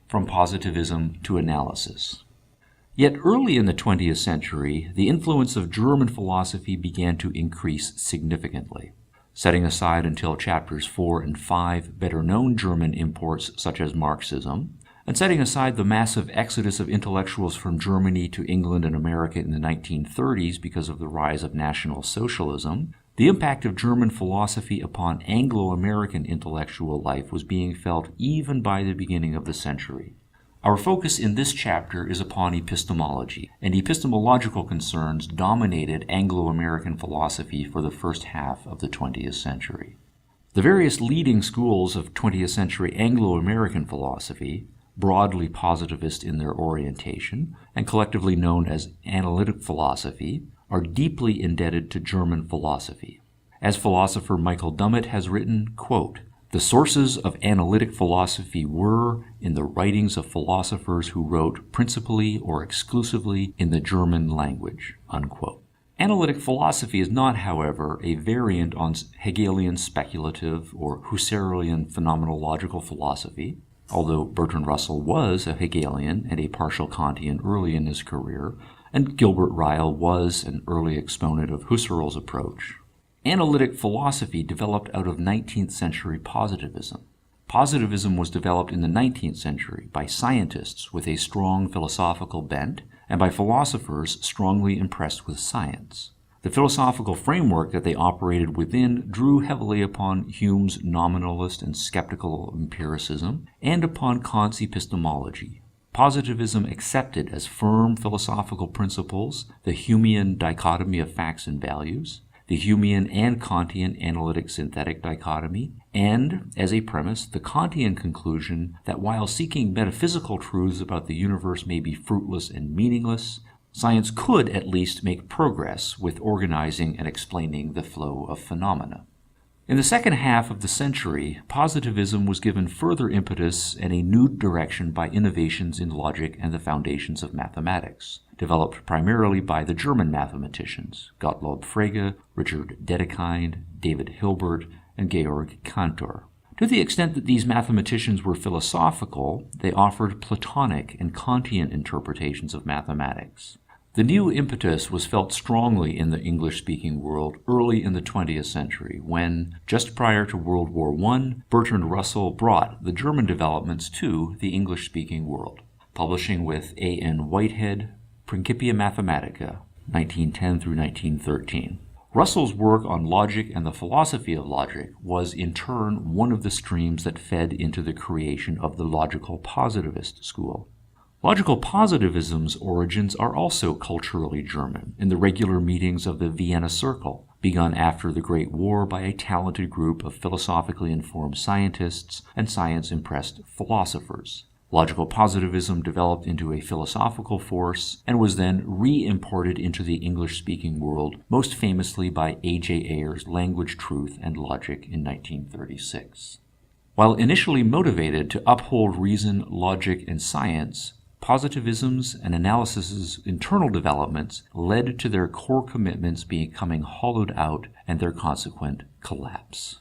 from positivism to analysis. Yet early in the 20th century, the influence of German philosophy began to increase significantly. Setting aside until chapters 4 and 5 better-known German imports such as Marxism, and setting aside the massive exodus of intellectuals from Germany to England and America in the 1930s because of the rise of National Socialism, the impact of German philosophy upon Anglo-American intellectual life was being felt even by the beginning of the century. Our focus in this chapter is upon epistemology, and epistemological concerns dominated Anglo-American philosophy for the first half of the 20th century. The various leading schools of 20th century Anglo-American philosophy, broadly positivist in their orientation, and collectively known as analytic philosophy, are deeply indebted to German philosophy. As philosopher Michael Dummett has written, quote, "The sources of analytic philosophy were in the writings of philosophers who wrote principally or exclusively in the German language," unquote. Analytic philosophy is not, however, a variant on Hegelian speculative or Husserlian phenomenological philosophy, although Bertrand Russell was a Hegelian and a partial Kantian early in his career, and Gilbert Ryle was an early exponent of Husserl's approach. Analytic philosophy developed out of 19th century positivism. Positivism was developed in the 19th century by scientists with a strong philosophical bent and by philosophers strongly impressed with science. The philosophical framework that they operated within drew heavily upon Hume's nominalist and skeptical empiricism and upon Kant's epistemology. Positivism accepted as firm philosophical principles the Humean dichotomy of facts and values, the Humean and Kantian analytic-synthetic dichotomy, and, as a premise, the Kantian conclusion that while seeking metaphysical truths about the universe may be fruitless and meaningless, science could at least make progress with organizing and explaining the flow of phenomena. In the second half of the century, positivism was given further impetus and a new direction by innovations in logic and the foundations of mathematics, developed primarily by the German mathematicians Gottlob Frege, Richard Dedekind, David Hilbert, and Georg Cantor. To the extent that these mathematicians were philosophical, they offered Platonic and Kantian interpretations of mathematics. The new impetus was felt strongly in the English-speaking world early in the 20th century when, just prior to World War I, Bertrand Russell brought the German developments to the English-speaking world, publishing with A. N. Whitehead, Principia Mathematica, 1910 through 1913. Russell's work on logic and the philosophy of logic was in turn one of the streams that fed into the creation of the logical positivist school. Logical positivism's origins are also culturally German, in the regular meetings of the Vienna Circle, begun after the Great War by a talented group of philosophically informed scientists and science-impressed philosophers. Logical positivism developed into a philosophical force and was then re-imported into the English-speaking world, most famously by A.J. Ayer's Language, Truth, and Logic in 1936. While initially motivated to uphold reason, logic, and science, positivism's and analysis's internal developments led to their core commitments becoming hollowed out and their consequent collapse.